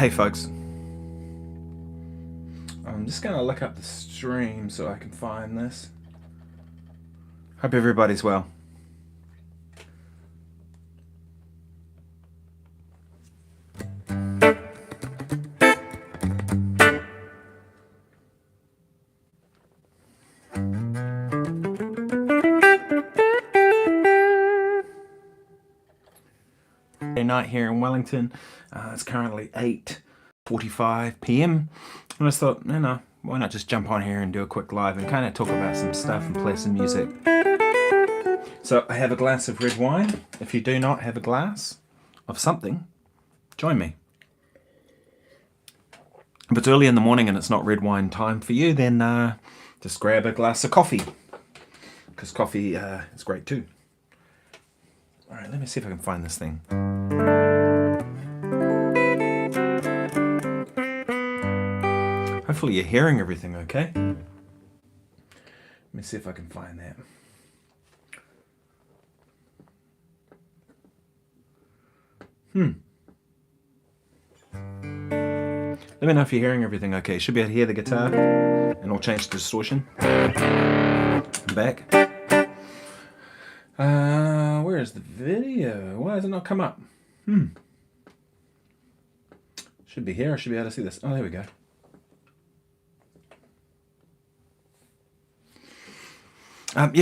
Hey folks, I'm just going to look up the stream so I can find this. Hope everybody's well. Night here in Wellington. It's currently 8:45 p.m. and I just thought, why not just jump on here and do a quick live and kind of talk about some stuff and play some music. So I have a glass of red wine. If you do not have a glass of something, join me. If it's early in the morning and it's not red wine time for you, then just grab a glass of coffee, because coffee is great too. Alright, let me see if I can find this thing. Hopefully you're hearing everything okay. Let me see if I can find that. Let me know if you're hearing everything okay. Should be able to hear the guitar, and I'll change the distortion. Back. Where is the video? Why has it not come up? Should be here. I should be able to see this. Oh, there we go.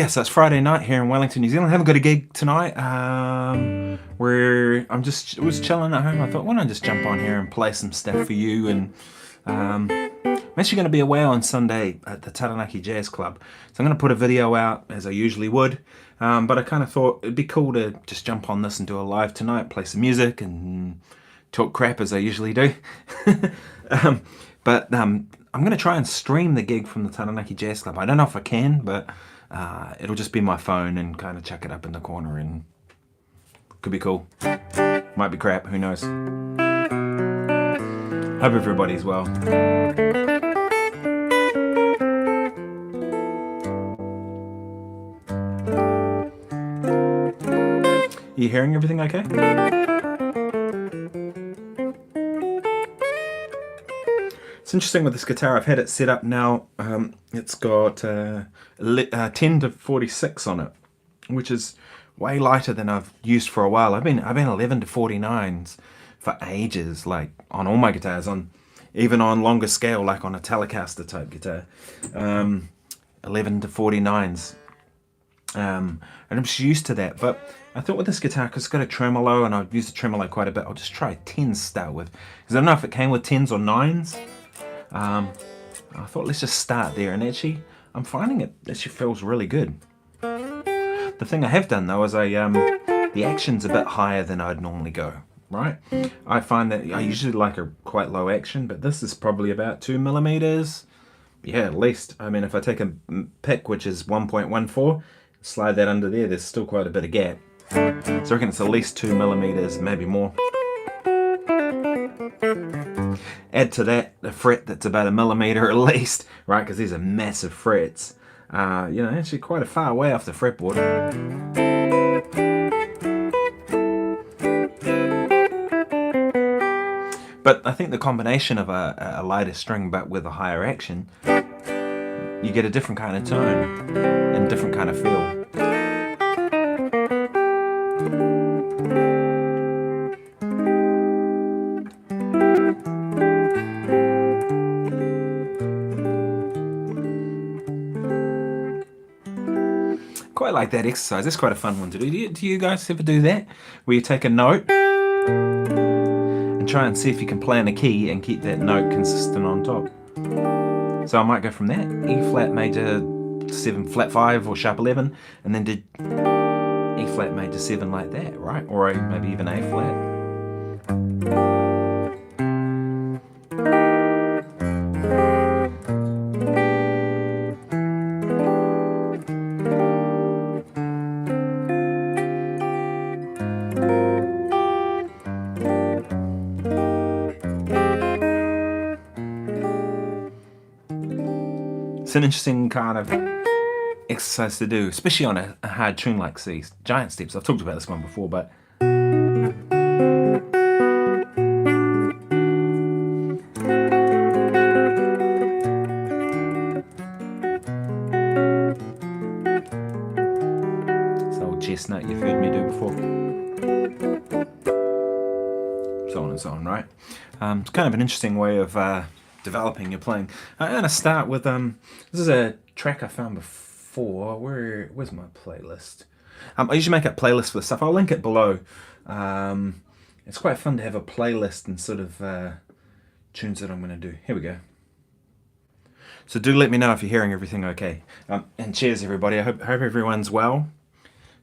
So it's Friday night here in Wellington, New Zealand. I haven't got a gig tonight. Where was chilling at home. I thought, why don't I just jump on here and play some stuff for you? And I'm actually going to be away on Sunday at the Taranaki Jazz Club, so I'm going to put a video out as I usually would. But I kind of thought it'd be cool to just jump on this and do a live tonight, play some music and talk crap as I usually do. But I'm going to try and stream the gig from the Taranaki Jazz Club. I don't know if I can, but it'll just be my phone and kind of chuck it up in the corner, and could be cool. Might be crap, who knows. Hope everybody's well. You hearing everything okay? It's interesting with this guitar. I've had it set up now. It's got 10 to 46 on it, which is way lighter than I've used for a while. I've been 11 to 49s for ages, like on all my guitars, even on longer scale, like on a Telecaster type guitar. 11 to 49s. And I'm just used to that, but I thought with this guitar, because it's got a tremolo, and I've used the tremolo quite a bit, I'll just try 10s to start with, because I don't know if it came with 10s or 9s. I thought let's just start there, and actually I'm finding it actually feels really good. The thing I have done though is the action's a bit higher than I'd normally go, right? I find that I usually like a quite low action, but this is probably about 2 millimeters. Yeah, at least. I mean, if I take a pick, which is 1.14, slide that under there, there's still quite a bit of gap. So I reckon it's at least 2 millimeters, maybe more. Add to that a fret that's about 1 millimeter at least, right? Because these are massive frets. Actually quite a far way off the fretboard. But I think the combination of a lighter string but with a higher action, you get a different kind of tone and different kind of feel. Quite like that exercise. It's quite a fun one to do. Do you guys ever do that? Where you take a note and try and see if you can play in a key and keep that note consistent on top. So I might go from that, E flat major 7 flat 5 or sharp 11, and then did E flat major 7 like that, right? Or maybe even A flat. It's an interesting kind of exercise to do, especially on a hard tune like these giant steps. I've talked about this one before, but so on and so on, right? It's kind of an interesting way of developing your playing. I'm going to start with, this is a track I found before. Where's my playlist? I usually make a playlist for the stuff. I'll link it below. It's quite fun to have a playlist and sort of tunes that I'm going to do. Here we go. So do let me know if you're hearing everything okay. And cheers, everybody. I hope everyone's well.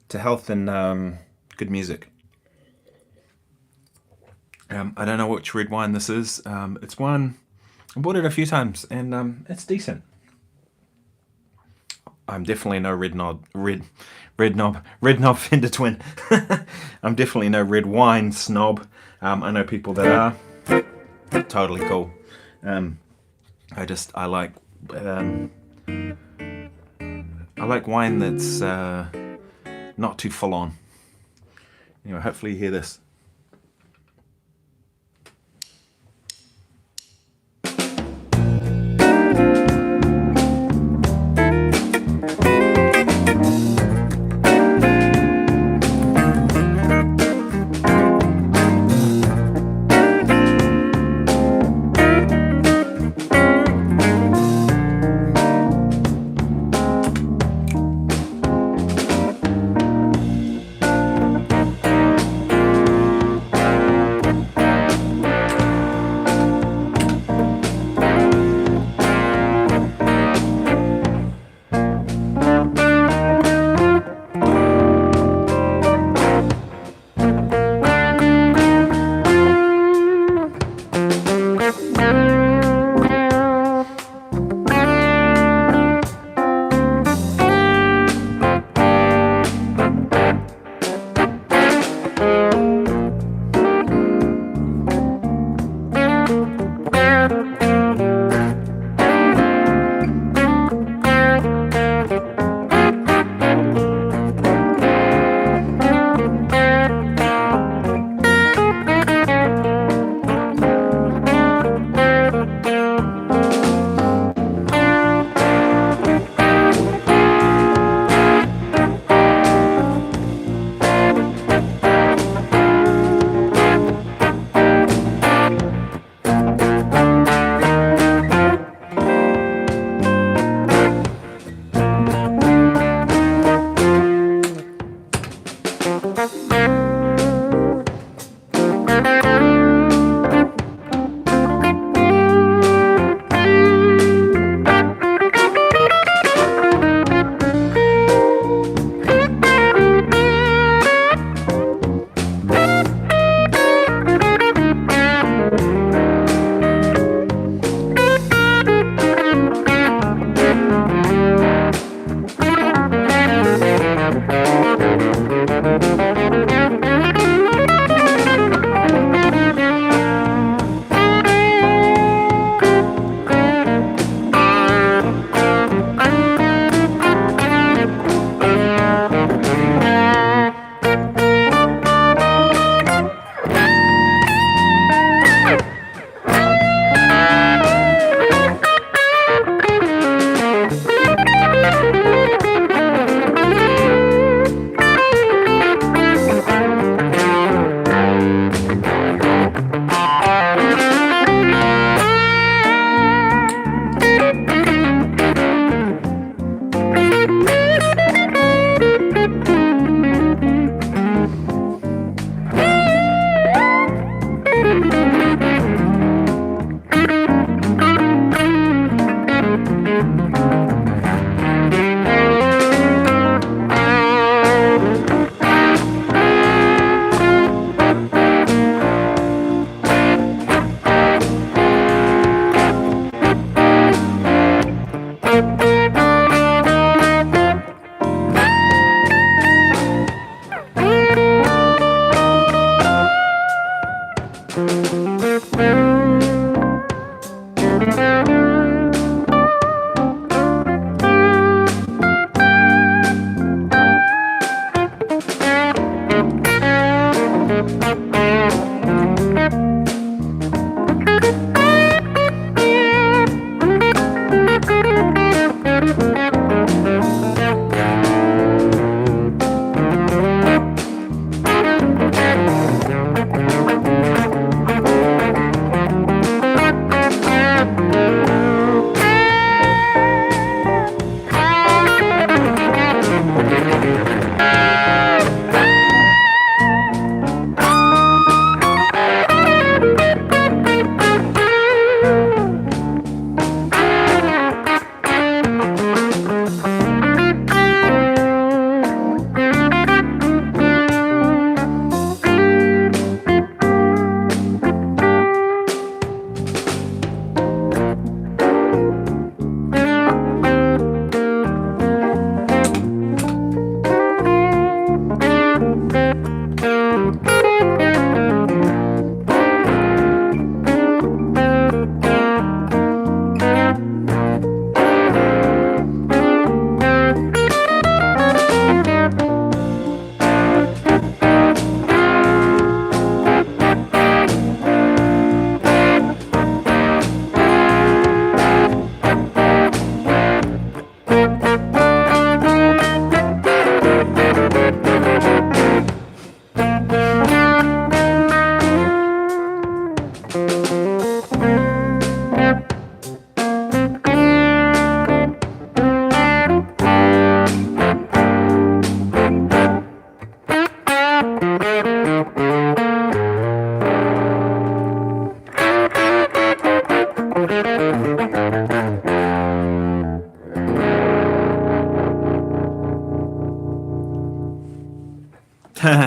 To health and good music. I don't know which red wine this is. It's one, I bought it a few times, and it's decent. I'm definitely no red knob fender twin. I'm definitely no red wine snob. I know people that are. Totally cool. I like wine that's not too full on. Anyway, hopefully you hear this.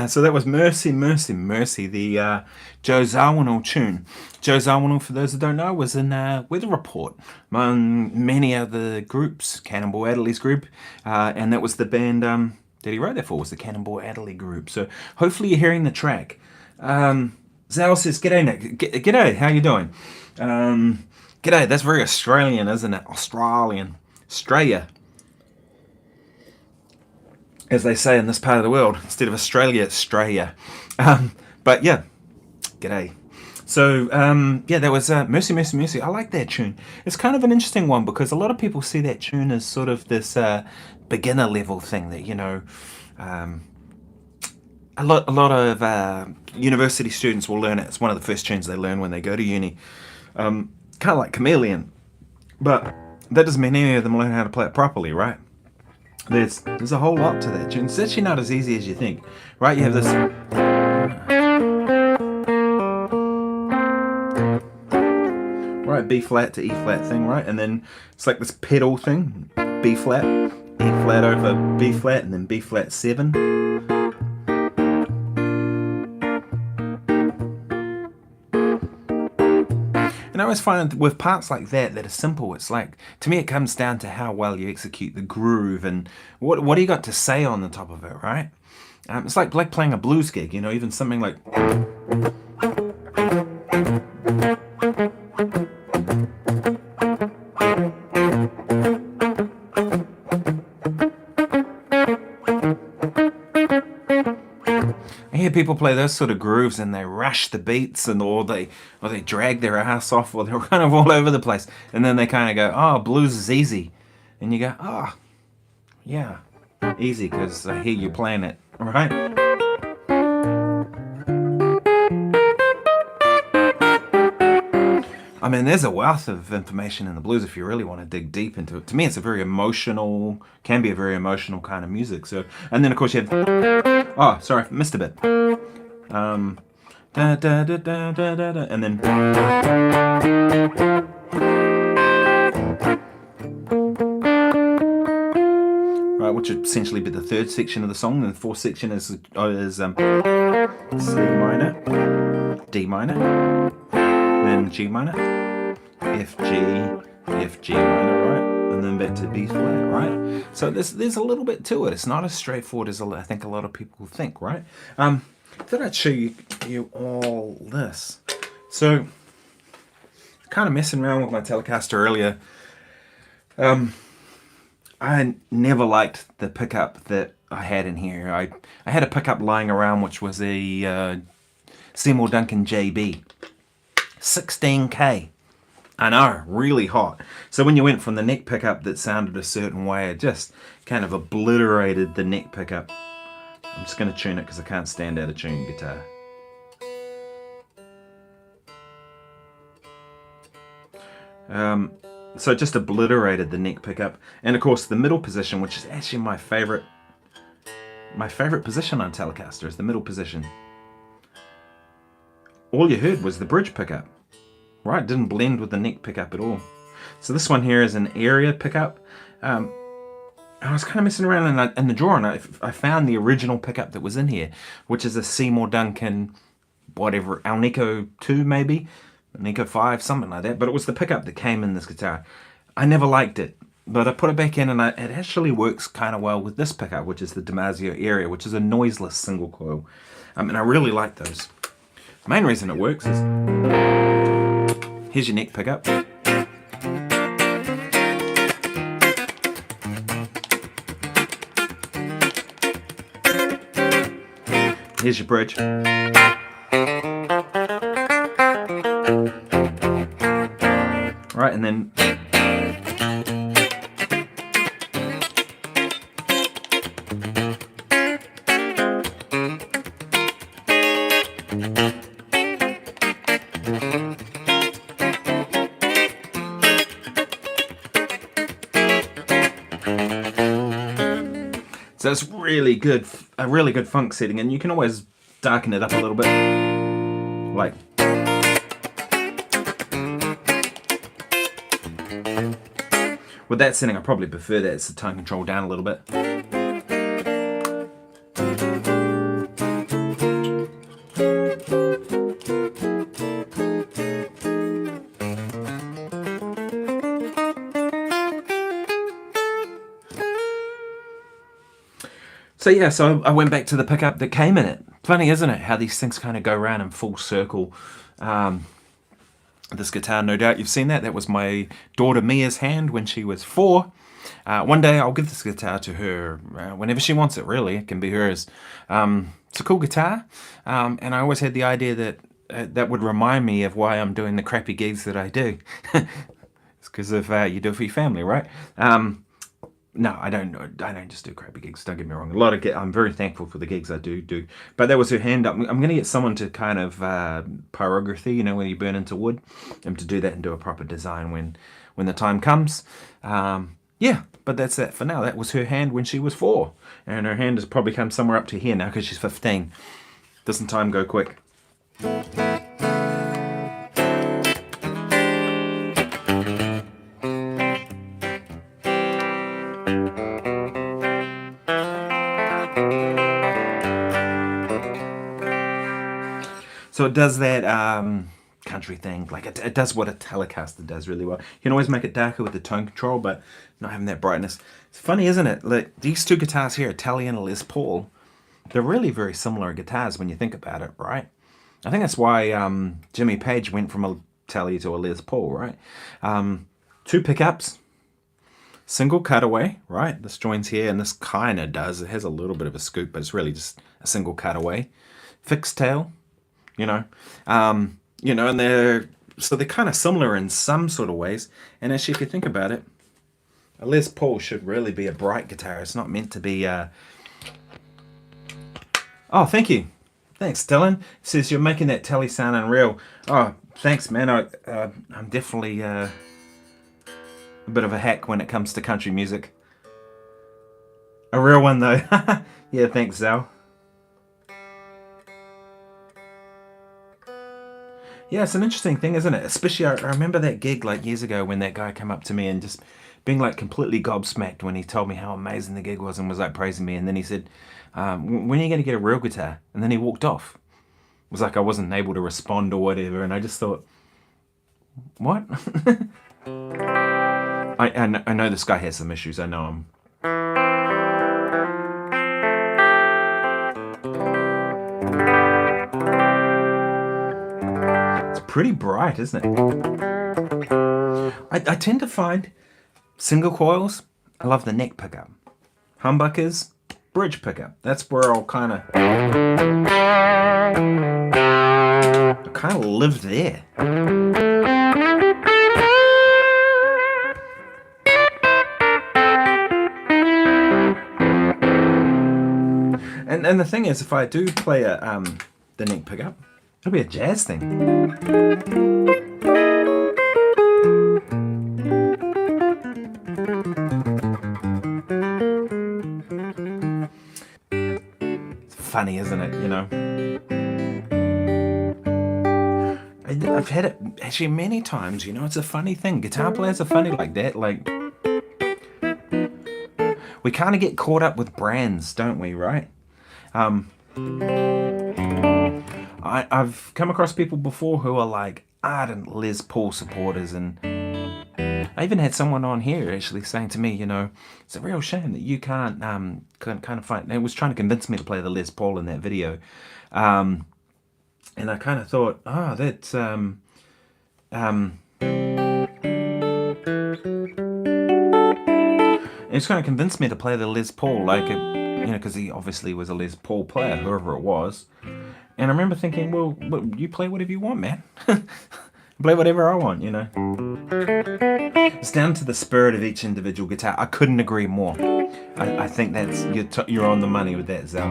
So that was Mercy, Mercy, Mercy, the Joe Zawinul tune. Joe Zawinul, for those that don't know, was in Weather Report among many other groups, Cannonball Adderley's group, and that was the band that he wrote that for, was the Cannonball Adderley group. So hopefully you're hearing the track. Zal says, "G'day Nick, g'day, how you doing?" G'day, that's very Australian, isn't it? Australia. As they say in this part of the world, instead of Australia, it's Australia. But yeah, g'day. So yeah, that was Mercy, Mercy, Mercy. I like that tune. It's kind of an interesting one because a lot of people see that tune as sort of this beginner level thing that, you know, a lot of university students will learn it. It's one of the first tunes they learn when they go to uni. Kind of like Chameleon, but that doesn't mean any of them learn how to play it properly, right? There's a whole lot to that tune. It's actually not as easy as you think, right? You have this right B flat to E flat thing, right? And then it's like this pedal thing, B flat, E flat over B flat, and then B flat 7. And I always find with parts like that are simple, it's like, to me it comes down to how well you execute the groove and what do you got to say on the top of it, right? It's like playing a blues gig, you know, even something like... people play those sort of grooves and they rush the beats and or they drag their ass off or they're kind of all over the place and then they kind of go, oh, blues is easy, and you go, oh yeah, easy because I hear you playing it, right? I mean, there's a wealth of information in the blues if you really want to dig deep into it. To me, it's a very emotional, can be a very emotional kind of music. So, and then of course you have, oh, sorry, missed a bit. Da, da, da, da, da, da, da, and then, right, which would essentially be the third section of the song. And the fourth section is C minor, D minor, then G minor, F G minor, right, and then back to B flat, right? So there's a little bit to it. It's not as straightforward as I think a lot of people think, right? I thought I'd show you all this. So, kind of messing around with my Telecaster earlier. I never liked the pickup that I had in here. I had a pickup lying around which was a Seymour Duncan JB. 16K. I know, really hot. So when you went from the neck pickup that sounded a certain way, it just kind of obliterated the neck pickup. I'm just going to tune it because I can't stand out of tune guitar. So it just obliterated the neck pickup. And of course the middle position, which is actually my favorite position on Telecaster, is the middle position. All you heard was the bridge pickup, right? It didn't blend with the neck pickup at all. So this one here is an area pickup. I was kind of messing around in the drawer and I found the original pickup that was in here, which is a Seymour Duncan, whatever, Alnico 2 maybe, Alnico 5, something like that. But it was the pickup that came in this guitar. I never liked it, but I put it back in and it actually works kind of well with this pickup, which is the Damasio area, which is a noiseless single coil. And I really like those. The main reason it works is, here's your neck pickup. Here's your bridge. Right, and then so it's really good, a really good funk setting, and you can always darken it up a little bit, like. With that setting, I probably prefer that. It's the tone control down a little bit. So yeah, so I went back to the pickup that came in it. Funny, isn't it, how these things kind of go around in full circle. This guitar, no doubt you've seen that. That was my daughter Mia's hand when she was 4. One day I'll give this guitar to her whenever she wants it, really. It can be hers. It's a cool guitar, and I always had the idea that that would remind me of why I'm doing the crappy gigs that I do. It's because of you do it for your family, right? No, I don't just do crappy gigs. Don't get me wrong. I'm very thankful for the gigs I do. But that was her hand up. I'm going to get someone to kind of pyrography, you know, when you burn into wood, and to do that and do a proper design when the time comes. Yeah, but that's that for now. That was her hand when she was 4, and her hand has probably come somewhere up to here now because she's 15. Doesn't time go quick? So it does that country thing, like it does what a Telecaster does really well. You can always make it darker with the tone control, but not having that brightness. It's funny, isn't it? Like these two guitars here, a Tele and a Les Paul, they're really very similar guitars when you think about it, right? I think that's why Jimmy Page went from a Tele to a Les Paul, right? 2 pickups, single cutaway, right? This joins here, and this kind of does. It has a little bit of a scoop, but it's really just a single cutaway. Fixed tail. You know, and they're kind of similar in some sort of ways. And actually, if you think about it, a Les Paul should really be a bright guitar. It's not meant to be. Oh, thank you, thanks, Dylan. It says you're making that Tele sound unreal. Oh, thanks, man. I'm definitely a bit of a hack when it comes to country music. A real one though. Yeah, thanks, Zal. Yeah, it's an interesting thing, isn't it? Especially, I remember that gig like years ago when that guy came up to me and just being like completely gobsmacked when he told me how amazing the gig was and was like praising me. And then he said, when are you going to get a real guitar? And then he walked off. It was like I wasn't able to respond or whatever. And I just thought, what? I know this guy has some issues. I know him. Pretty bright, isn't it? I tend to find single coils, I love the neck pickup. Humbuckers, bridge pickup. That's where I'll kind of live there. And the thing is, if I do play the neck pickup, it'll be a jazz thing. It's funny, isn't it? You know. I've had it actually many times. You know, it's a funny thing. Guitar players are funny like that. Like we kind of get caught up with brands, don't we? Right? I've come across people before who are like ardent Les Paul supporters, and I even had someone on here actually saying to me, you know, it's a real shame that you can't kind of find. It was trying to convince me to play the Les Paul in that video, and I kind of thought, that's it's kind of convinced me to play the Les Paul, like you know, because he obviously was a Les Paul player, whoever it was. And I remember thinking, well, you play whatever you want, man. Play whatever I want, you know. It's down to the spirit of each individual guitar. I couldn't agree more. I think that's you're on the money with that, Zal.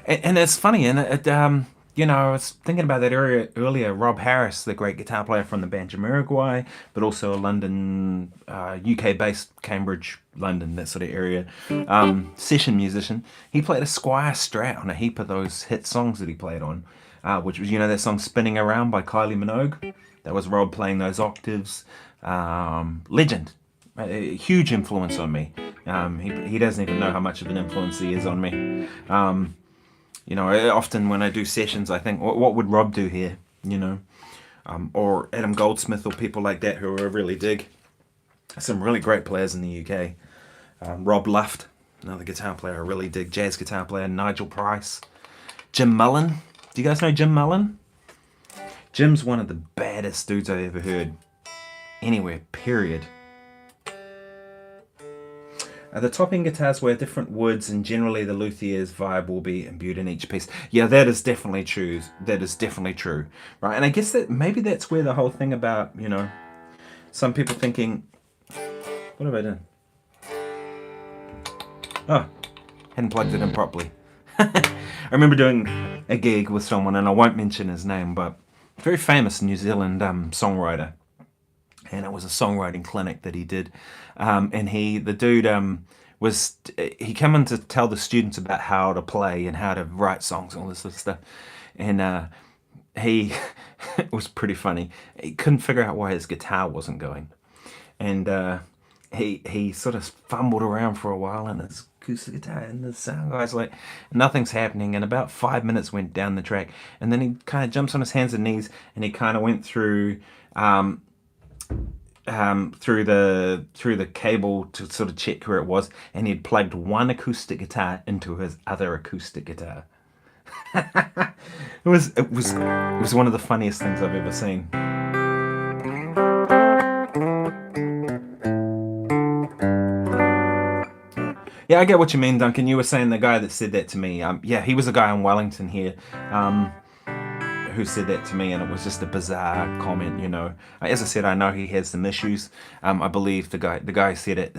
And it's funny, and you know, I was thinking about that earlier. Rob Harris, the great guitar player from the band Jamiroquai, but also a London, UK-based Cambridge, London, that sort of area, session musician. He played a Squire Strat on a heap of those hit songs that he played on, which was, you know, that song "Spinning Around" by Kylie Minogue. That was Rob playing those octaves. Legend, a huge influence on me. He doesn't even know how much of an influence he is on me. You know, often when I do sessions, I think, what would Rob do here? You know, or Adam Goldsmith or people like that who I really dig. Some really great players in the UK. Rob Luft, another guitar player I really dig. Jazz guitar player. Nigel Price. Jim Mullen. Do you guys know Jim Mullen? Jim's one of the baddest dudes I've ever heard anywhere, period. The topping guitars wear different woods, and generally the luthier's vibe will be imbued in each piece. Yeah, that is definitely true. That is definitely true, right? And I guess that maybe that's where the whole thing about, you know, some people thinking, what have I done? Oh, hadn't plugged it in properly. I remember doing a gig with someone, and I won't mention his name, but very famous New Zealand songwriter. And it was a songwriting clinic that he did. And the dude he came in to tell the students about how to play and how to write songs and all this sort of stuff. And it was pretty funny. He couldn't figure out why his guitar wasn't going. And he sort of fumbled around for a while in his acoustic guitar, and the sound guy's like, nothing's happening. And about 5 minutes went down the track, and then he kind of jumps on his hands and knees, and he kind of went through the cable to sort of check where it was, and he'd plugged one acoustic guitar into his other acoustic guitar. it was one of the funniest things I've ever seen. Yeah, I get what you mean, Duncan. You were saying the guy that said that to me. Yeah, he was a guy in Wellington here. Who said that to me, and it was just a bizarre comment, you know. As I said, I know he has some issues. I believe the guy said it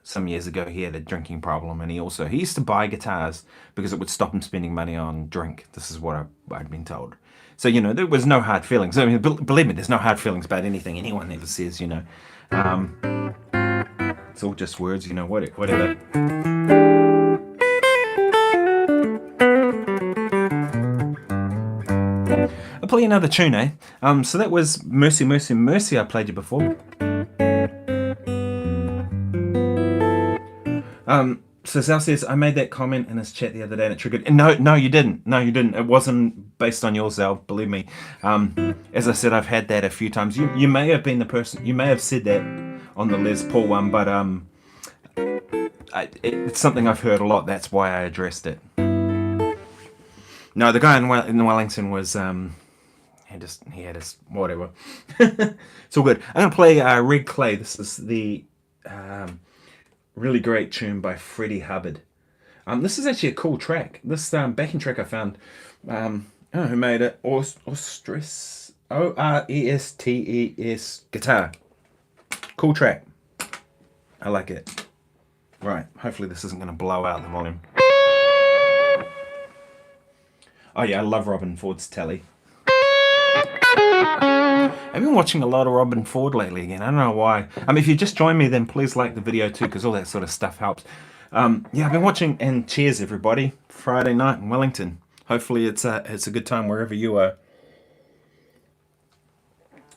some years ago. He had a drinking problem, and he used to buy guitars because it would stop him spending money on drink. This is what I'd been told. So, you know, there was no hard feelings. I mean, believe me, there's no hard feelings about anything anyone ever says, you know. It's all just words, you know, whatever. I'll play another tune, eh? So that was Mercy, Mercy, Mercy. I played you before. So Zal says, I made that comment in his chat the other day and it triggered. No, you didn't. No, you didn't. It wasn't based on yours, Zal. Believe me. As I said, I've had that a few times. You may have been the person. You may have said that on the Les Paul one, but it's something I've heard a lot. That's why I addressed it. No, the guy in Wellington was he had his whatever. It's all good. I'm gonna play Red Clay. This is the really great tune by Freddie Hubbard. This is actually a cool track. This backing track I found. I don't know who made it. Orestes guitar. Cool track. I like it. Right. Hopefully this isn't gonna blow out the volume. Oh yeah, I love Robin Ford's telly. I've been watching a lot of Robin Ford lately again. I don't know why. If you just join me, then please like the video too, because all that sort of stuff helps. Yeah, I've been watching, and cheers everybody. Friday night in Wellington. Hopefully it's a good time wherever you are.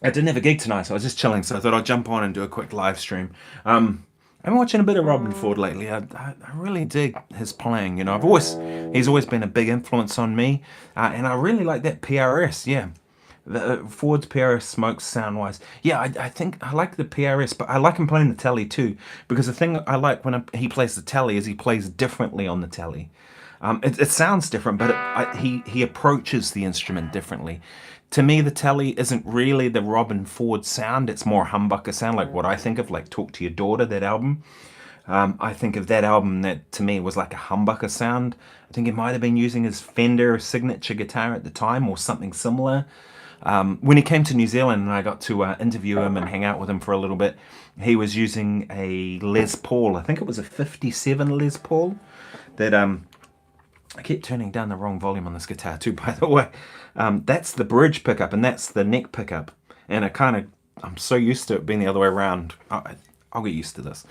I didn't have a gig tonight, so I was just chilling, so I thought I'd jump on and do a quick live stream. I've been watching a bit of Robin Ford lately. I really dig his playing. You know, he's always been a big influence on me, and I really like that PRS. Yeah, the Ford's PRS smokes sound-wise. Yeah, I think I like the PRS, but I like him playing the telly too, because the thing I like when he plays the telly is he plays differently on the telly. It sounds different, but he approaches the instrument differently. To me, the telly isn't really the Robin Ford sound. It's more humbucker sound, like what I think of, like Talk to Your Daughter, that album. I think of that album that, to me, was like a humbucker sound. I think he might have been using his Fender signature guitar at the time, or something similar. When he came to New Zealand and I got to interview him and hang out with him for a little bit, he was using a Les Paul. I think it was a 57 Les Paul that... I keep turning down the wrong volume on this guitar too, by the way. That's the bridge pickup and that's the neck pickup. And I'm so used to it being the other way around. I'll get used to this.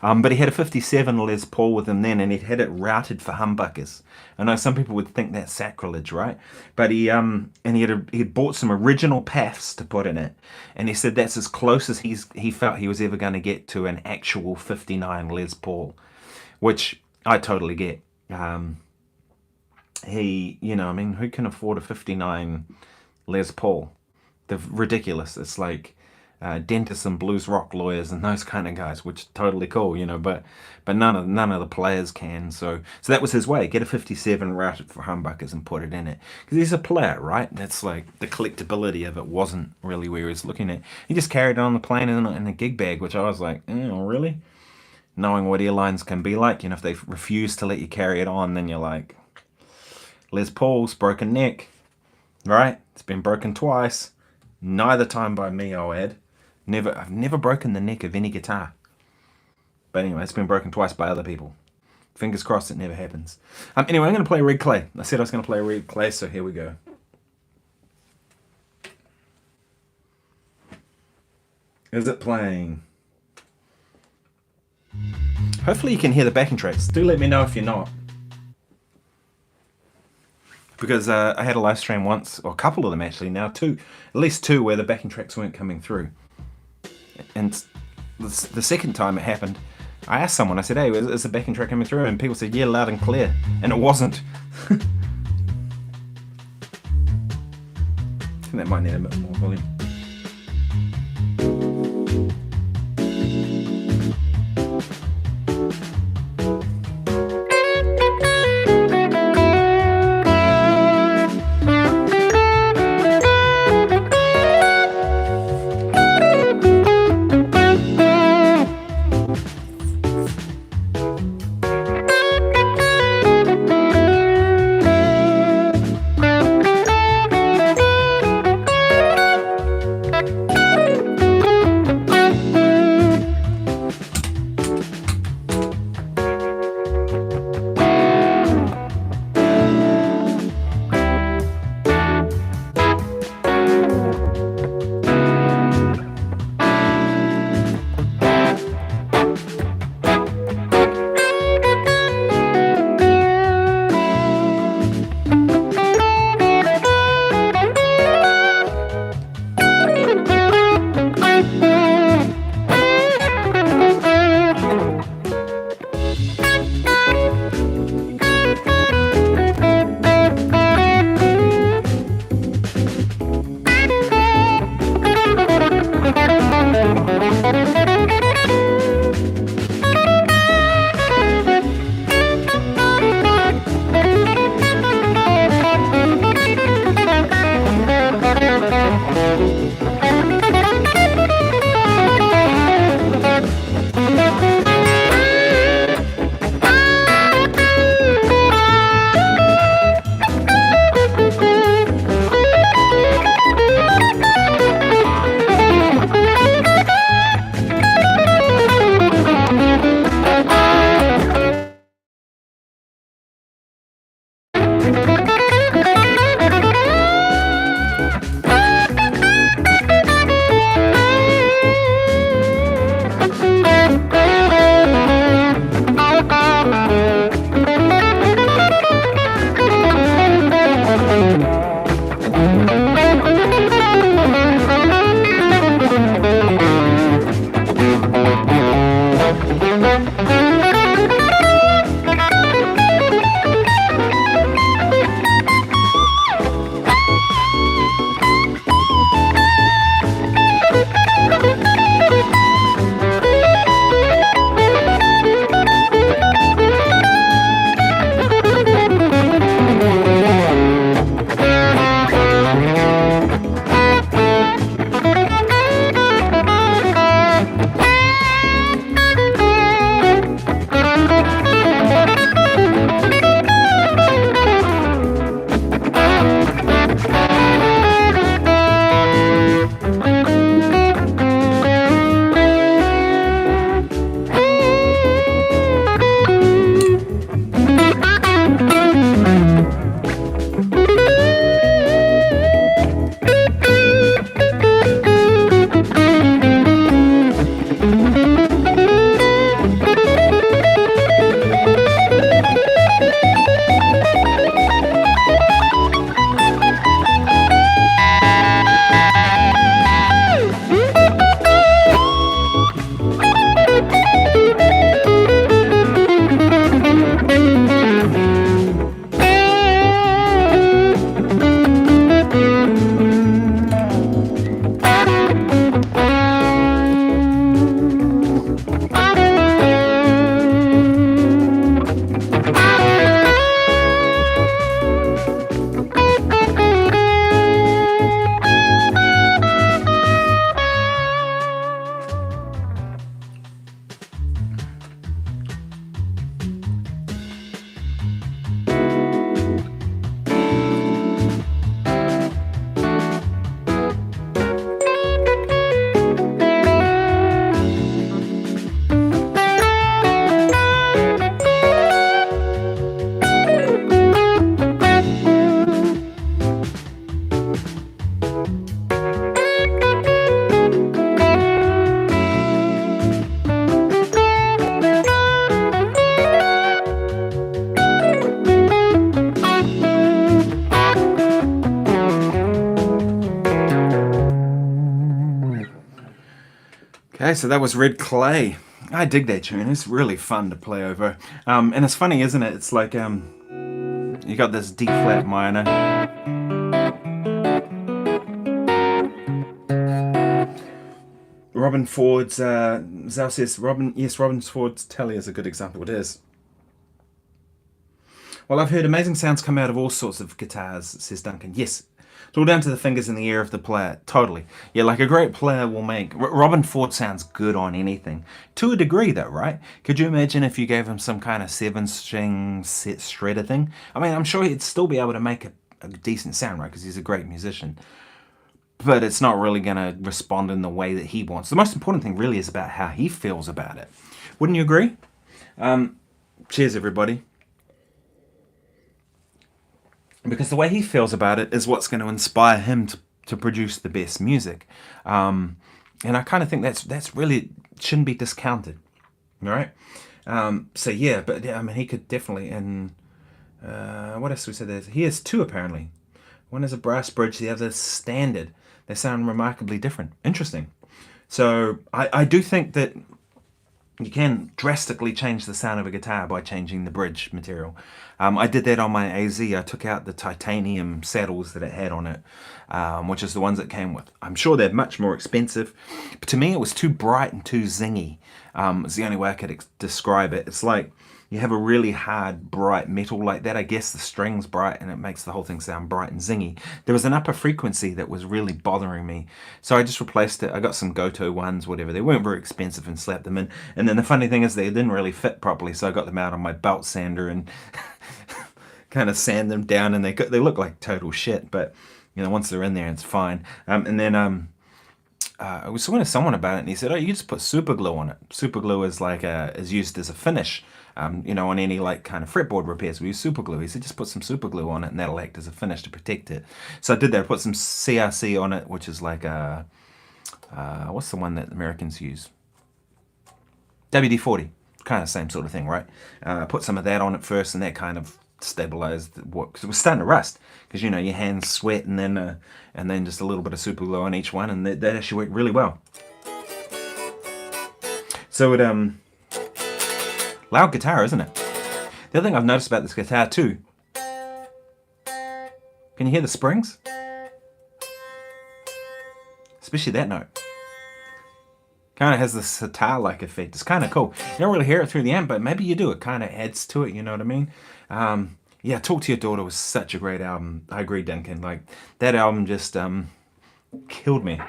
But he had a 57 Les Paul with him then, and he'd had it routed for humbuckers. I know some people would think that's sacrilege, right? But he had bought some original paths to put in it, and he said that's as close as he felt he was ever going to get to an actual 59 Les Paul, which I totally get. I mean, who can afford a 59 Les Paul? They're ridiculous. It's like dentists and blues rock lawyers and those kind of guys, which is totally cool, but none of the players can. So that was his way: get a 57, route it for humbuckers, and put it in it. Because he's a player, right? That's like the collectability of it wasn't really where he was looking at. He just carried it on the plane in a gig bag, which I was like, really? Knowing what airlines can be like, if they refuse to let you carry it on, then you're like, Les Paul's broken neck, right? It's been broken twice. Neither time by me, I'll add. I've never broken the neck of any guitar. But anyway, it's been broken twice by other people. Fingers crossed it never happens. Anyway, I'm going to play Red Clay. I said I was going to play Red Clay, so here we go. Is it playing? Hopefully you can hear the backing tracks. Do let me know if you're not. Because I had a live stream once, or a couple of them actually now, at least two, where the backing tracks weren't coming through. And the second time it happened, I asked someone, I said, hey, is the backing track coming through? And people said, yeah, loud and clear. And it wasn't. I think that might need a bit more volume. Okay, so that was Red Clay. I dig that tune. It's really fun to play over. And it's funny, isn't it? It's like you got this D flat minor. Robin Ford's Zhao says Robin Ford's Telly is a good example. It is. Well, I've heard amazing sounds come out of all sorts of guitars, says Duncan. Yes, it's all down to the fingers in the ear of the player. Totally. Yeah, like a great player will make... Robin Ford sounds good on anything. To a degree, though, right? Could you imagine if you gave him some kind of 7-string set shredder thing? I mean, I'm sure he'd still be able to make a decent sound, right? Because he's a great musician. But it's not really going to respond in the way that he wants. The most important thing really is about how he feels about it. Wouldn't you agree? Cheers, everybody. Because the way he feels about it is what's going to inspire him to produce the best music. And I kind of think that's really shouldn't be discounted. All right? So yeah, but yeah, I mean, he could definitely... And what else we said there? He has two, apparently. One is a brass bridge, the other is standard. They sound remarkably different. Interesting. So I do think that you can drastically change the sound of a guitar by changing the bridge material. I did that on my AZ. I took out the titanium saddles that it had on it, which is the ones it came with. I'm sure they're much more expensive, but to me it was too bright and too zingy. It's the only way I could describe it. It's like you have a really hard, bright metal like that. I guess the string's bright and it makes the whole thing sound bright and zingy. There was an upper frequency that was really bothering me. So I just replaced it. I got some Goto ones, whatever. They weren't very expensive, and slapped them in. And then the funny thing is they didn't really fit properly. So I got them out on my belt sander and kind of sand them down. And they look like total shit. But, you know, once they're in there, it's fine. And then I was talking to someone about it, and he said, "Oh, you just put super glue on it." Super glue is like is used as a finish. You know, on any like kind of fretboard repairs, we use super glue. He said, just put some super glue on it, and that'll act as a finish to protect it. So I did that. I put some CRC on it, which is like what's the one that Americans use? WD-40. Kind of same sort of thing, right? Put some of that on it first, and that kind of stabilized what, because it was starting to rust. Because you know your hands sweat, and then just a little bit of super glue on each one, and that actually worked really well. So it loud guitar, isn't it? The other thing I've noticed about this guitar too, can you hear the springs? Especially that note. Kind of has this sitar-like effect. It's kind of cool. You don't really hear it through the amp, but maybe you do. It kind of adds to it, you know what I mean? Yeah, Talk to Your Daughter was such a great album. I agree, Duncan. Like, that album just killed me.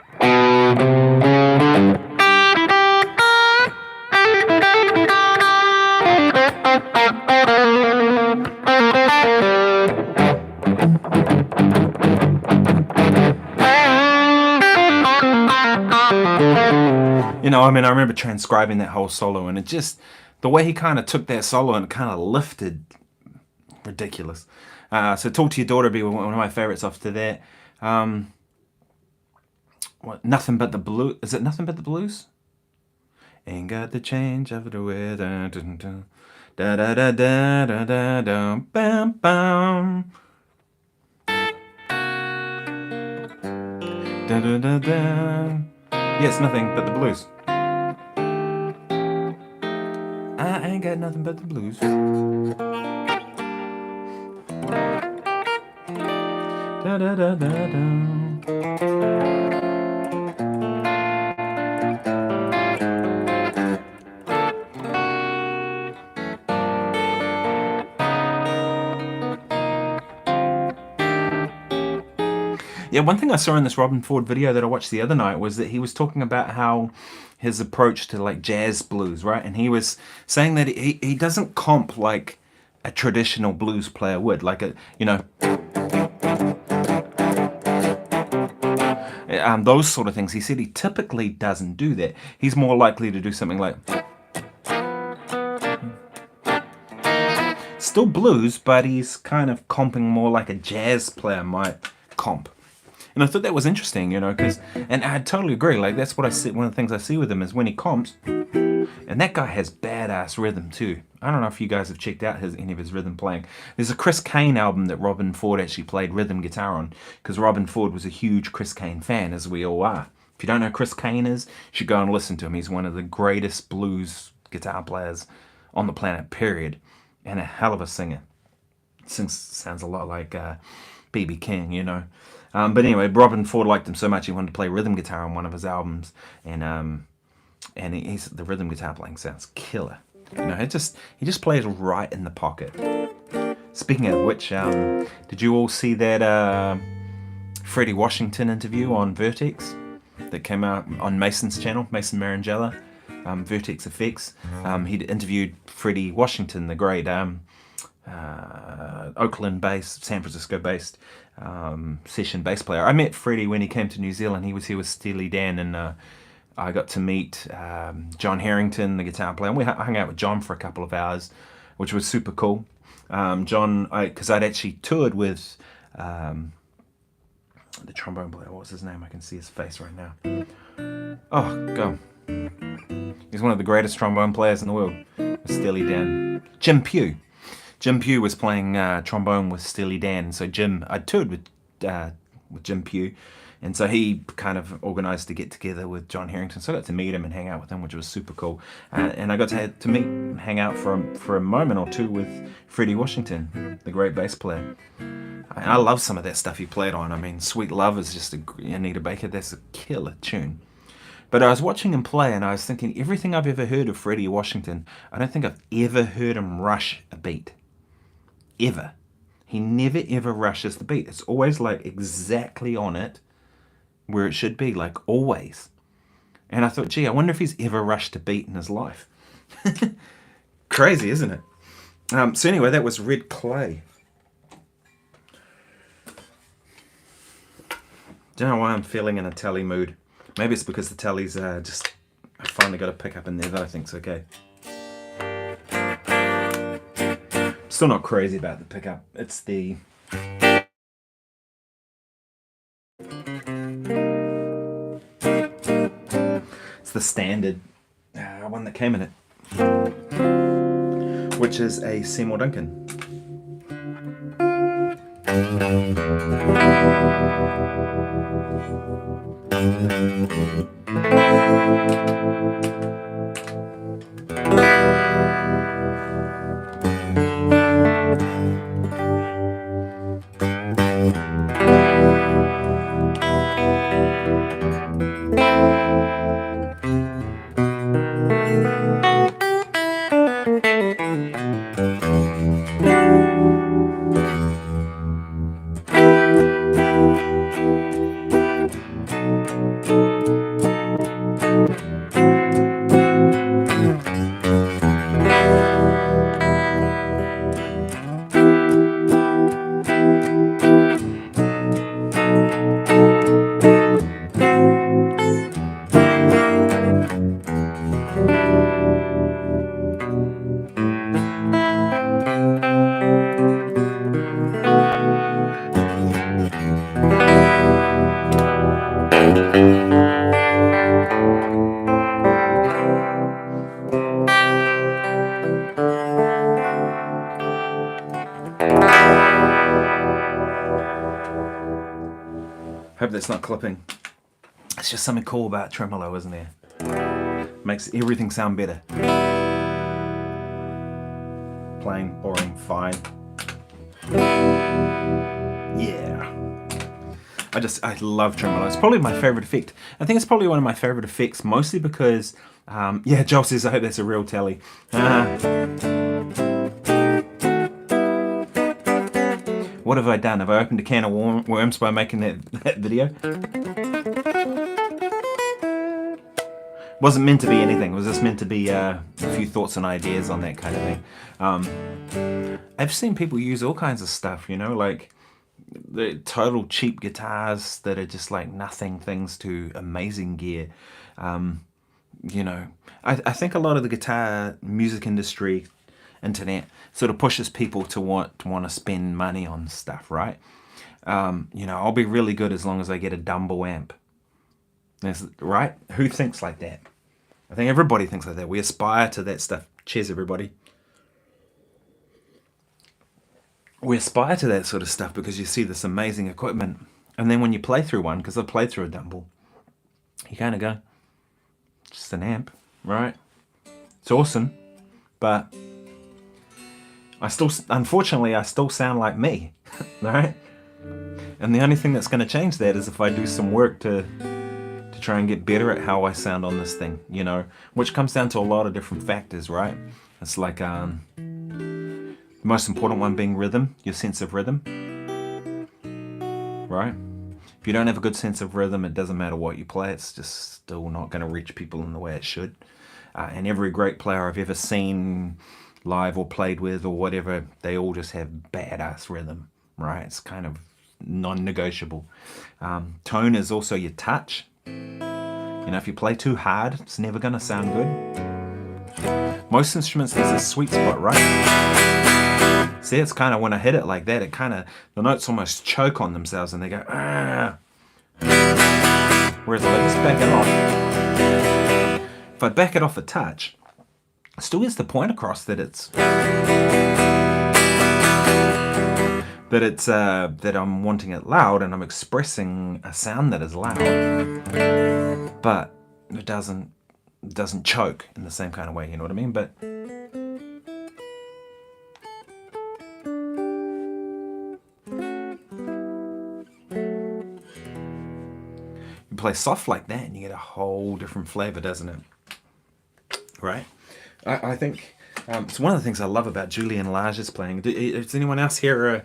You know, I mean, I remember transcribing that whole solo, and it just, the way he kind of took that solo and kind of lifted, ridiculous. So Talk to Your Daughter would be one of my favorites after that. What, Nothing But the Blues? Is it Nothing But the Blues? Ain't got the change of the weather. Da da da da da da da bam bam. Da da da da. Yes, Nothing But the Blues. I ain't got nothing but the blues. Da da da da da. Yeah, one thing I saw in this Robin Ford video that I watched the other night was that he was talking about how his approach to like jazz blues, right? And he was saying that he doesn't comp like a traditional blues player would, like a, you know, those sort of things. He said he typically doesn't do that. He's more likely to do something like, still blues, but he's kind of comping more like a jazz player might comp. And I thought that was interesting, you know, because, and I totally agree, like that's what I see, one of the things I see with him is when he comps, and that guy has badass rhythm too. I don't know if you guys have checked out any of his rhythm playing. There's a Chris Kane album that Robin Ford actually played rhythm guitar on, because Robin Ford was a huge Chris Kane fan, as we all are. If you don't know who Chris Kane is, you should go and listen to him. He's one of the greatest blues guitar players on the planet, period. And a hell of a singer. Sounds a lot like B.B. King, you know. But anyway, Robin Ford liked him so much he wanted to play rhythm guitar on one of his albums, and the rhythm guitar playing sounds killer. You know, he just plays right in the pocket. Speaking of which, did you all see that Freddie Washington interview on Vertex that came out on Mason's channel, Mason Marienthal, Vertex Effects? He'd interviewed Freddie Washington, the great Oakland-based, San Francisco-based session bass player. I met Freddie when he came to New Zealand. He was here with Steely Dan, and I got to meet John Harrington, the guitar player, and we hung out with John for a couple of hours, which was super cool. John, because I'd actually toured with the trombone player. What was his name? I can see his face right now. Oh, go. He's one of the greatest trombone players in the world. Steely Dan. Jim Pugh. Jim Pugh was playing trombone with Steely Dan. So I toured with Jim Pugh. And so he kind of organised to get together with John Harrington. So I got to meet him and hang out with him, which was super cool. And I got to hang out for a moment or two with Freddie Washington, the great bass player. I love some of that stuff he played on. I mean, Sweet Love is just Anita Baker. That's a killer tune. But I was watching him play and I was thinking, everything I've ever heard of Freddie Washington, I don't think I've ever heard him rush a beat. Ever. He never ever rushes the beat. It's always like exactly on it, where it should be, like always. And I thought, gee, I wonder if he's ever rushed a beat in his life. Crazy, isn't it? So anyway, that was Red Clay. Don't know why I'm feeling in a telly mood. Maybe it's because the telly's I finally got a pickup in there that I think's okay. Still not crazy about the pickup. It's the... It's the standard one that came in it, which is a Seymour Duncan. Hope that's not clipping. It's just something cool about tremolo, isn't there? Makes everything sound better. Plain, boring, fine. Yeah. I love tremolo. It's probably my favourite effect. I think it's probably one of my favourite effects, mostly because, yeah, Joel says, I hope that's a real telly. What have I done? Have I opened a can of worms by making that video? Wasn't meant to be anything. It was just meant to be a few thoughts and ideas on that kind of thing. I've seen people use all kinds of stuff, you know, like the total cheap guitars that are just like nothing things to amazing gear. You know, I think a lot of the guitar music industry, internet, sort of pushes people to want to spend money on stuff, right? You know, I'll be really good as long as I get a Dumble amp. Right? Who thinks like that? I think everybody thinks like that. We aspire to that stuff. Cheers, everybody. We aspire to that sort of stuff because you see this amazing equipment. And then when you play through one, because I've played through a Dumble, you kind of go, just an amp, right? It's awesome, but unfortunately, I still sound like me, right? And the only thing that's going to change that is if I do some work to try and get better at how I sound on this thing, you know, which comes down to a lot of different factors, right? It's like the most important one being rhythm, your sense of rhythm, right? If you don't have a good sense of rhythm, it doesn't matter what you play, it's just still not going to reach people in the way it should. And every great player I've ever seen live or played with or whatever, they all just have badass rhythm, right? It's kind of non-negotiable. Tone is also your touch. You know, if you play too hard, it's never going to sound good. Most instruments, there's a sweet spot, right? See, it's kind of when I hit it like that, it kind of, the notes almost choke on themselves and they go, ah. Whereas if I just back it off, if I back it off a touch, it still gets the point across that that I'm wanting it loud and I'm expressing a sound that is loud, but it doesn't choke in the same kind of way, you know what I mean? But you play soft like that and you get a whole different flavor, doesn't it? Right? I think it's one of the things I love about Julian Lage's playing. Is anyone else here a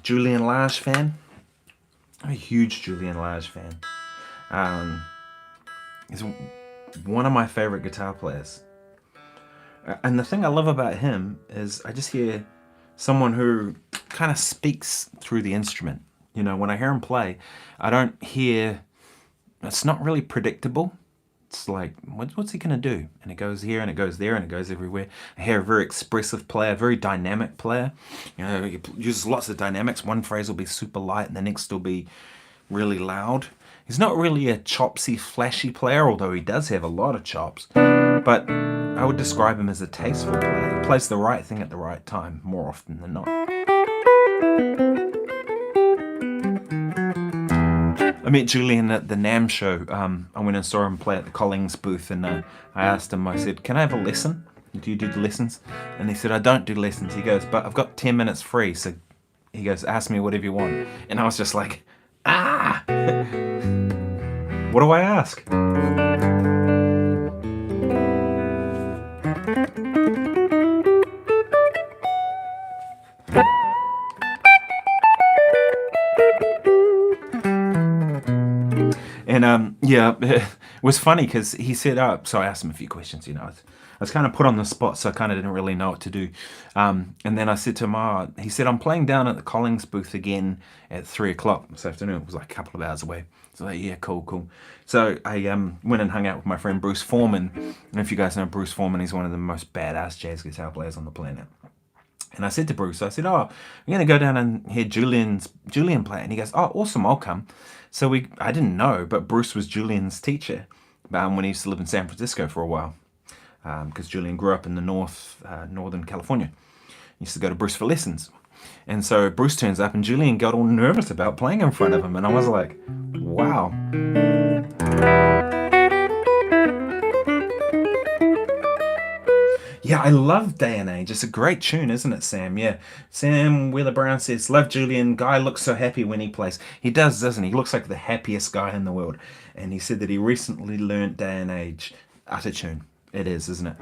Julian Lage fan? I'm a huge Julian Lage fan. He's one of my favorite guitar players. And the thing I love about him is I just hear someone who kind of speaks through the instrument. You know, when I hear him play, I don't hear, it's not really predictable. It's like, what's he going to do? And it goes here and it goes there and it goes everywhere. I hear a very expressive player, very dynamic player. You know, he uses lots of dynamics. One phrase will be super light and the next will be really loud. He's not really a chopsy, flashy player, although he does have a lot of chops. But I would describe him as a tasteful player. He plays the right thing at the right time, more often than not. I met Julian at the NAMM show. I went and saw him play at the Collings booth and I asked him, I said, can I have a lesson? Do you do the lessons? And he said, I don't do lessons. He goes, but I've got 10 minutes free. So he goes, ask me whatever you want. And I was just like, ah! What do I ask? And yeah, it was funny because he said, so I asked him a few questions, you know. I was kind of put on the spot, so I kind of didn't really know what to do. And then I said to him, he said, I'm playing down at the Collings booth again at 3 o'clock this afternoon. It was like a couple of hours away. So like, yeah, cool. So I went and hung out with my friend Bruce Foreman. And if you guys know Bruce Foreman, he's one of the most badass jazz guitar players on the planet. And I said to Bruce, I said, I'm going to go down and hear Julian play. And he goes, oh, awesome, I'll come. So I didn't know, but Bruce was Julian's teacher when he used to live in San Francisco for a while. Because Julian grew up in the northern California. He used to go to Bruce for lessons. And so Bruce turns up and Julian got all nervous about playing in front of him. And I was like, wow. Yeah, I love Day and Age. It's a great tune, isn't it, Sam? Yeah. Sam Wheeler Brown says, love Julian. Guy looks so happy when he plays. He does, doesn't he? He looks like the happiest guy in the world. And he said that he recently learnt Day and Age. Utter tune. It is, isn't it?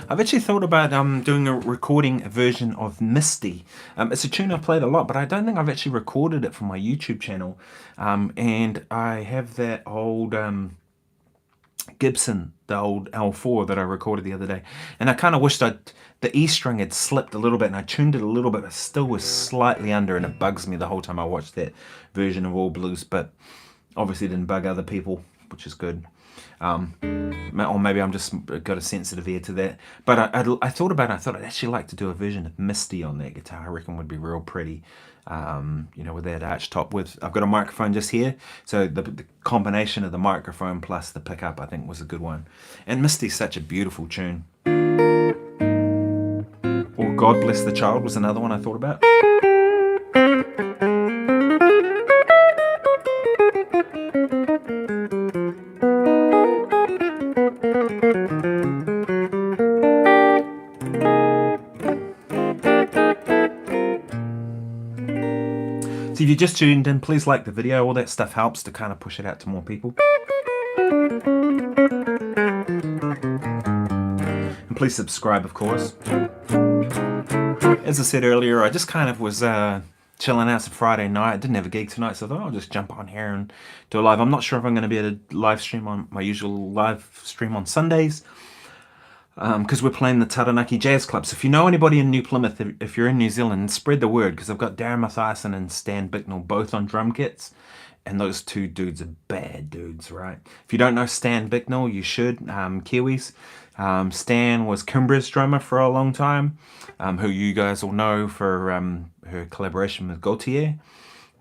I've actually thought about doing a recording version of Misty. It's a tune I've played a lot, but I don't think I've actually recorded it for my YouTube channel. And I have that old Gibson, the old L4 that I recorded the other day. And I kind of wished the E string had slipped a little bit and I tuned it a little bit, but still was slightly under, and it bugs me the whole time I watch that version of All Blues, but obviously it didn't bug other people, which is good. Or maybe I'm just got a sensitive ear to that. But I thought about it. I thought I'd actually like to do a version of Misty on that guitar. I reckon would be real pretty. You know, with that arch top. I've got a microphone just here, so the combination of the microphone plus the pickup I think was a good one. And Misty's such a beautiful tune. Or God Bless the Child was another one I thought about. So if you just tuned in, please like the video. All that stuff helps to kind of push it out to more people. And please subscribe, of course. As I said earlier, I just kind of was chilling out. It's a Friday night. I didn't have a gig tonight, so I thought I'll just jump on here and do a live. I'm not sure if I'm going to be able to live stream on my usual live stream on Sundays, because we're playing the Taranaki Jazz Club. So if you know anybody in New Plymouth, if you're in New Zealand, spread the word, because I've got Darren Mathiasen and Stan Bicknell both on drum kits, and those two dudes are bad dudes, right? If you don't know Stan Bicknell, you should. Kiwis. Stan was Kimbra's drummer for a long time, who you guys will know for her collaboration with Gaultier,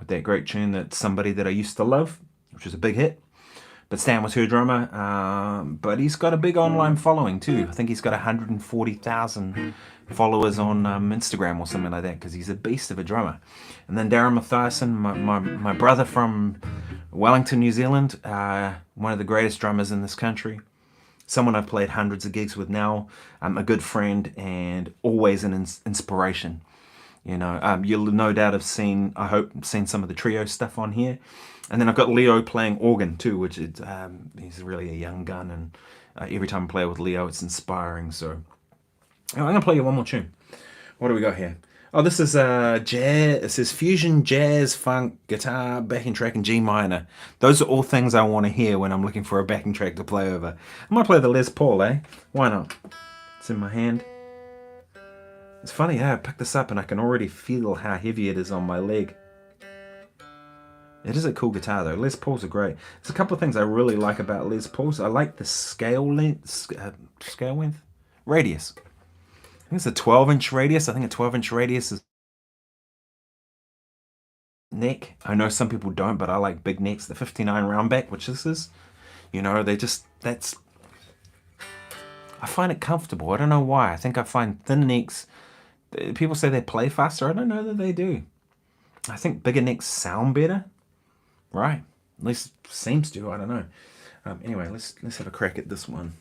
with that great tune that's Somebody That I Used to Love, which was a big hit. But Stan was her drummer, but he's got a big online following too. I think he's got 140,000 followers on Instagram or something like that, because he's a beast of a drummer. And then Darren Mathiasen, my brother from Wellington, New Zealand, one of the greatest drummers in this country. Someone I've played hundreds of gigs with now, a good friend, and always an inspiration. You know, you'll no doubt have seen, I hope, seen some of the trio stuff on here. And then I've got Leo playing organ too, which is, he's really a young gun, and every time I play with Leo, it's inspiring. So I'm going to play you one more tune. What do we got here? Oh, this is jazz. It says fusion, jazz, funk, guitar, backing track, and G minor. Those are all things I want to hear when I'm looking for a backing track to play over. I might play the Les Paul, eh? Why not? It's in my hand. It's funny, I picked this up and I can already feel how heavy it is on my leg. It is a cool guitar though. Les Pauls are great. There's a couple of things I really like about Les Pauls. I like the scale length, radius. I think it's a 12-inch radius. I think a 12-inch radius is neck. I know some people don't, but I like big necks. The 59 roundback, which this is, you know, they just, that's, I find it comfortable. I don't know why. I think I find thin necks, people say they play faster. I don't know that they do. I think bigger necks sound better. Right. At least seems to. I don't know. Anyway, let's have a crack at this one.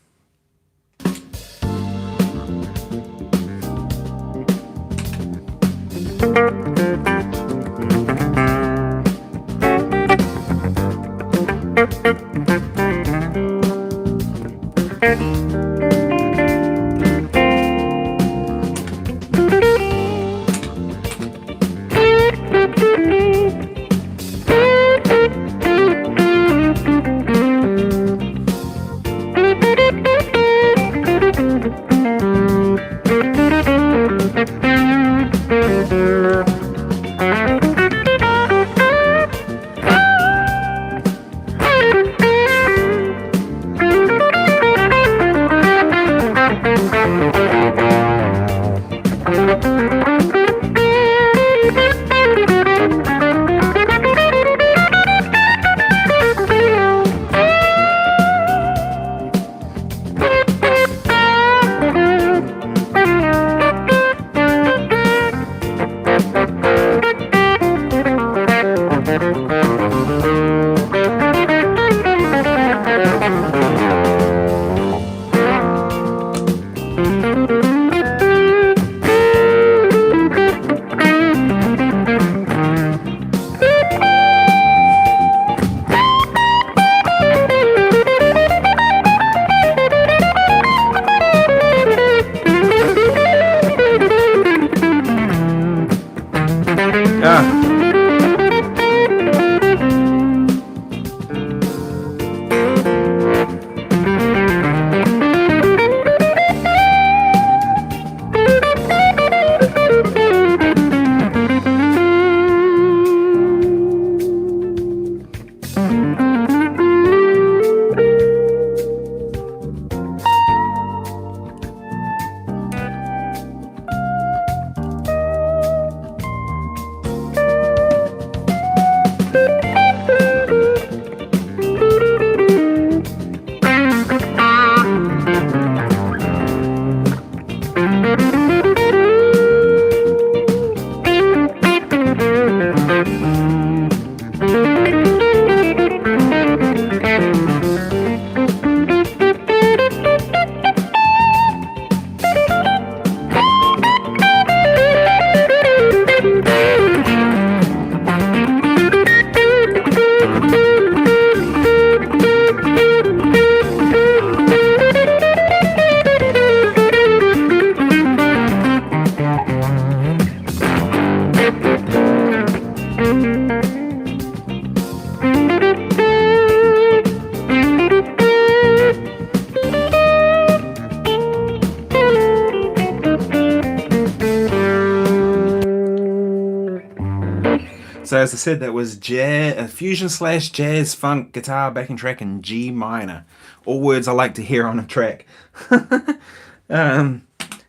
So as I said, that was jazz, fusion / jazz funk guitar backing track in G minor. All words I like to hear on a track.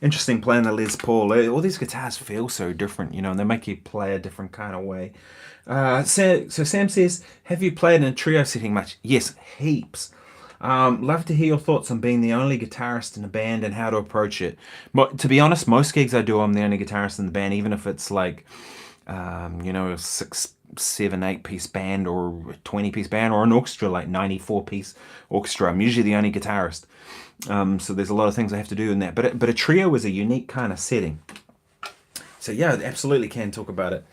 Interesting playing the Les Paul. All these guitars feel so different, you know, and they make you play a different kind of way. So Sam says, have you played in a trio setting much? Yes, heaps. Love to hear your thoughts on being the only guitarist in a band and how to approach it. To be honest, most gigs I do, I'm the only guitarist in the band, even if it's like, you know, a 6, 7, 8-piece band or a 20-piece band or an orchestra, like 94-piece orchestra. I'm usually the only guitarist. So there's a lot of things I have to do in that. But a trio is a unique kind of setting. So yeah, absolutely can talk about it.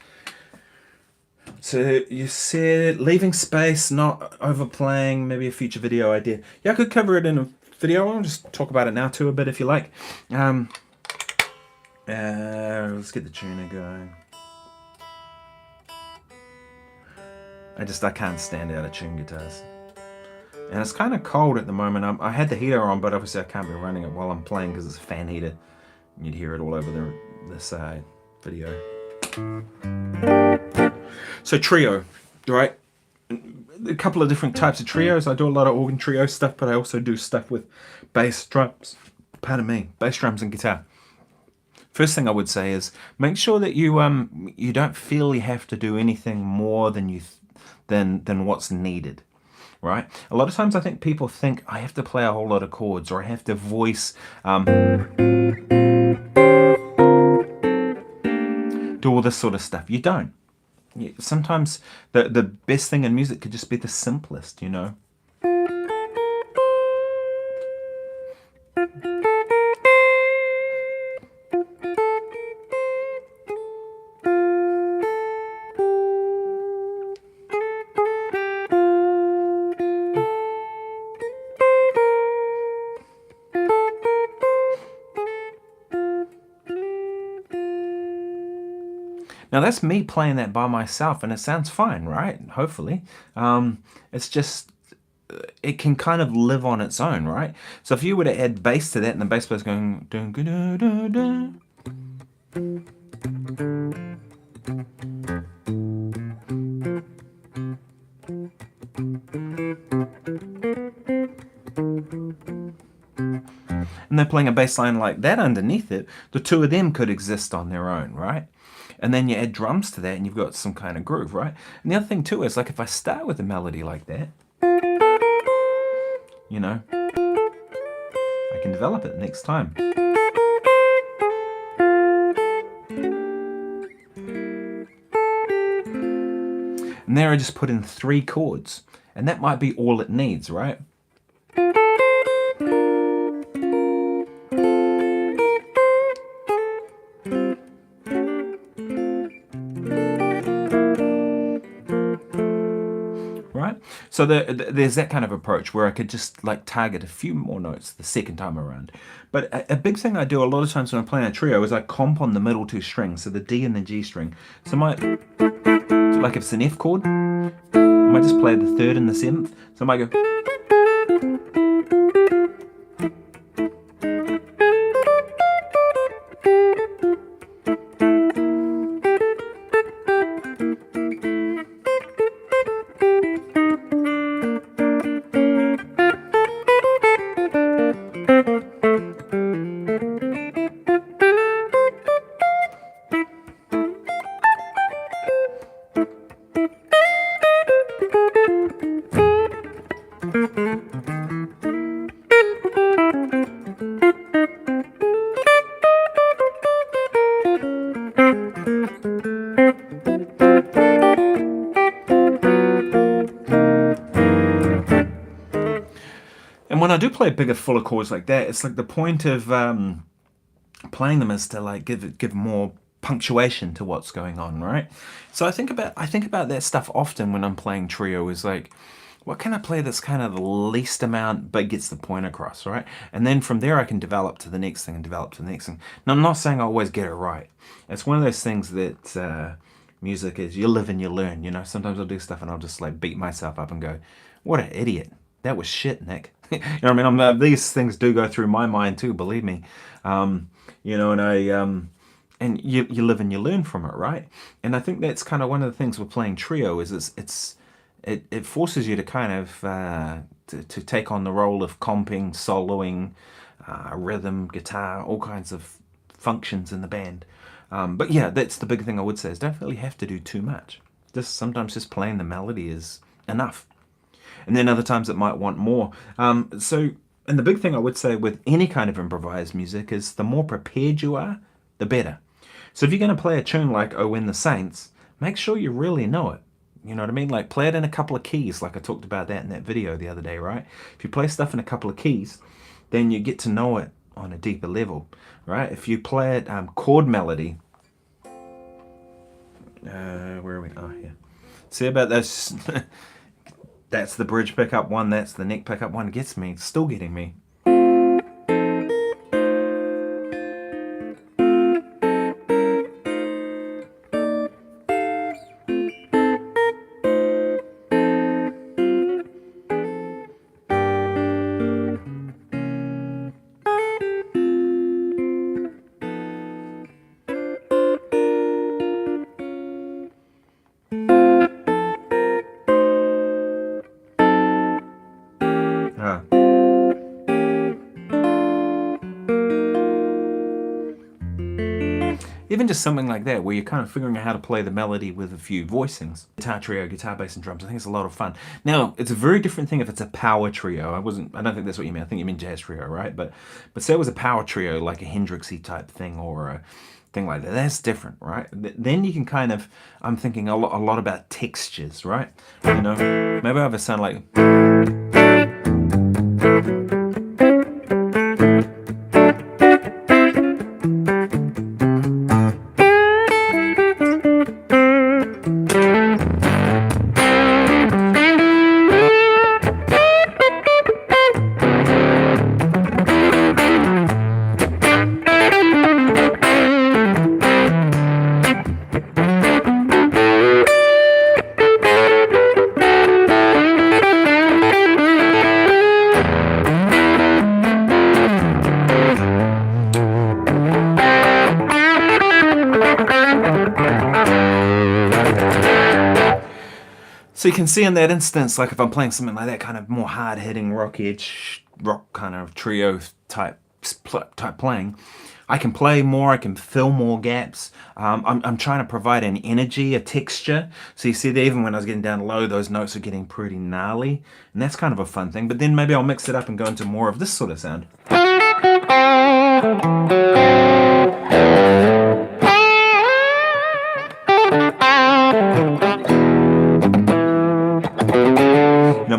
So you said leaving space, not overplaying, maybe a future video idea. Yeah, I could cover it in a video. I'll just talk about it now too a bit if you like. Let's get the tuner going. I can't stand out of tune guitars. And it's kind of cold at the moment. I had the heater on, but obviously I can't be running it while I'm playing because it's a fan heater. You'd hear it all over this video. So trio, right? A couple of different types of trios. I do a lot of organ trio stuff, but I also do stuff with bass drums. Bass drums and guitar. First thing I would say is make sure that you don't feel you have to do anything more than than what's needed, right? A lot of times I think people think I have to play a whole lot of chords or I have to voice, do all this sort of stuff. You don't. Sometimes the best thing in music could just be the simplest, you know. Now that's me playing that by myself and it sounds fine, right? Hopefully. It's just, it can kind of live on its own, right? So if you were to add bass to that and the bass player's going, dun, dun, dun, dun, and they're playing a bass line like that underneath it, the two of them could exist on their own, right? And then you add drums to that and you've got some kind of groove, right? And the other thing too is, like, if I start with a melody like that, you know, I can develop it next time. And there I just put in 3 chords. And that might be all it needs, right? So there's that kind of approach where I could just like target a few more notes the second time around. But a big thing I do a lot of times when I'm playing a trio is I comp on the middle 2 strings, so the D and the G string. So like if it's an F chord, I might just play the 3rd and the 7th. So I might go. When I do play bigger, fuller chords like that, it's like the point of playing them is to like give more punctuation to what's going on, right? So I think about that stuff often when I'm playing trio. Is like, what can I play that's kind of the least amount but gets the point across, right? And then from there I can develop to the next thing and develop to the next thing. Now I'm not saying I always get it right. It's one of those things that music is you live and you learn. You know, sometimes I'll do stuff and I'll just like beat myself up and go, what an idiot. That was shit, Nick. You know what I mean? These things do go through my mind too, believe me. You know, and you live and you learn from it, right? And I think that's kind of one of the things with playing trio is it forces you to kind of to take on the role of comping, soloing, rhythm, guitar, all kinds of functions in the band. But yeah, that's the big thing I would say is don't really have to do too much. Sometimes just playing the melody is enough. And then other times it might want more. And the big thing I would say with any kind of improvised music is the more prepared you are, the better. So if you're going to play a tune like Oh When the Saints, make sure you really know it. You know what I mean? Like play it in a couple of keys, like I talked about that in that video the other day, right? If you play stuff in a couple of keys, then you get to know it on a deeper level, right? If you play it chord melody, where are we? Oh, yeah. See about those? That's the bridge pickup one, that's the neck pickup one. It gets me, it's still getting me. Even just something like that, where you're kind of figuring out how to play the melody with a few voicings. Guitar trio, guitar, bass, and drums. I think it's a lot of fun. Now, it's a very different thing if it's a power trio. I don't think that's what you mean. I think you mean jazz trio, right? But say it was a power trio, like a Hendrixy type thing or a thing like that. That's different, right? Then you can kind of, I'm thinking a lot about textures, right? You know, maybe I have a sound like... So you can see in that instance, like if I'm playing something like that, kind of more hard-hitting rock kind of trio type playing, I can play more, I can fill more gaps. I'm trying to provide an energy, a texture. So you see that even when I was getting down low, those notes are getting pretty gnarly. And that's kind of a fun thing. But then maybe I'll mix it up and go into more of this sort of sound.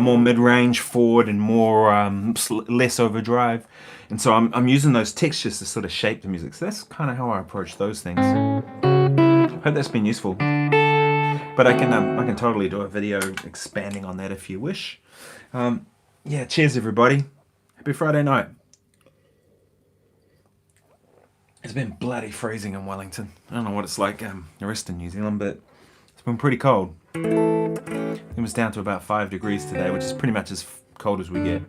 More mid-range forward and more less overdrive, and so I'm using those textures to sort of shape the music. So that's kind of how I approach those things. Hope that's been useful, but I can totally do a video expanding on that if you wish. Yeah, cheers everybody, happy Friday night. It's been bloody freezing in Wellington. I don't know what it's like the rest of New Zealand, but it's been pretty cold. It was down to about 5 degrees today, which is pretty much as cold as we get.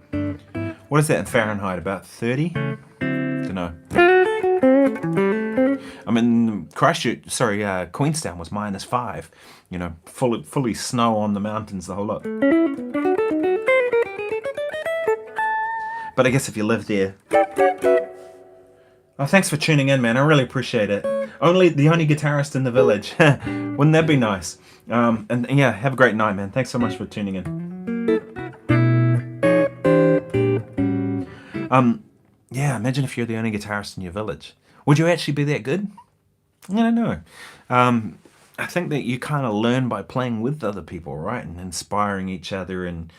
What is that in Fahrenheit? About 30? Don't know. I mean, Christchurch, Queenstown was -5. You know, fully snow on the mountains, the whole lot. But I guess if you live there. Oh, thanks for tuning in, man. I really appreciate it. The only guitarist in the village. Wouldn't that be nice? And yeah, have a great night, man. Thanks so much for tuning in. Yeah, imagine if you're the only guitarist in your village. Would you actually be that good? I don't know. I think that you kind of learn by playing with other people, right? And inspiring each other. And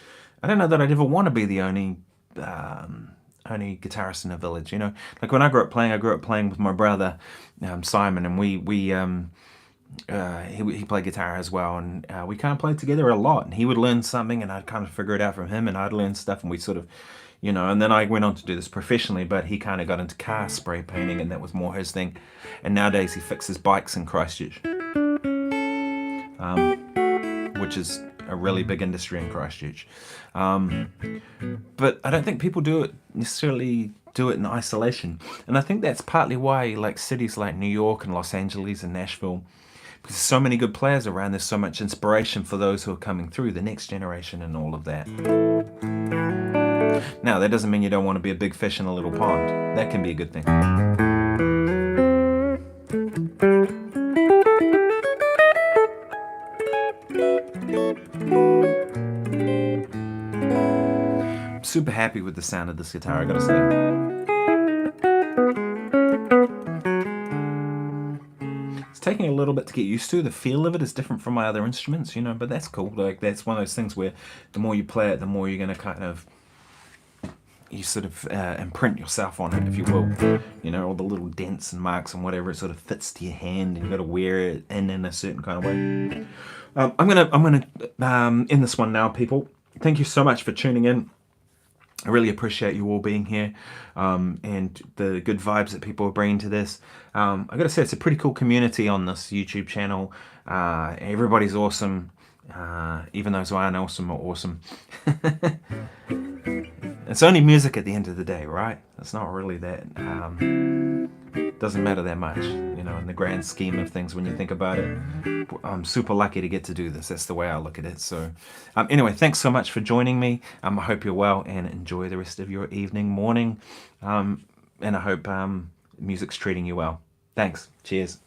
I don't know that I'd ever want to be the only guitarist in a village, you know. Like when I grew up playing with my brother Simon, and he played guitar as well, and we kind of played together a lot, and he would learn something and I'd kind of figure it out from him, and I'd learn stuff, and we sort of, you know, and then I went on to do this professionally, but he kind of got into car spray painting, and that was more his thing, and nowadays he fixes bikes in Christchurch. which is a really big industry in Christchurch. But I don't think people necessarily do it in isolation. And I think that's partly why like cities like New York and Los Angeles and Nashville, because there's so many good players around, there's so much inspiration for those who are coming through, the next generation and all of that. Now, that doesn't mean you don't want to be a big fish in a little pond. That can be a good thing. I'm super happy with the sound of this guitar, I gotta say. It's taking a little bit to get used to. The feel of it is different from my other instruments, you know, but that's cool. Like, that's one of those things where the more you play it, the more you're gonna kind of, you sort of imprint yourself on it, if you will. You know, all the little dents and marks and whatever, it sort of fits to your hand, and you've got to wear it in a certain kind of way. I'm gonna end this one now, people. Thank you so much for tuning in. I really appreciate you all being here, and the good vibes that people are bringing to this. I gotta say, it's a pretty cool community on this YouTube channel. Everybody's awesome. Even those who aren't awesome are awesome. It's only music at the end of the day, right? It's not really that, doesn't matter that much, you know, in the grand scheme of things when you think about it. I'm super lucky to get to do this. That's the way I look at it. So anyway, thanks so much for joining me. I hope you're well and enjoy the rest of your evening, morning, and I hope music's treating you well. Thanks. Cheers.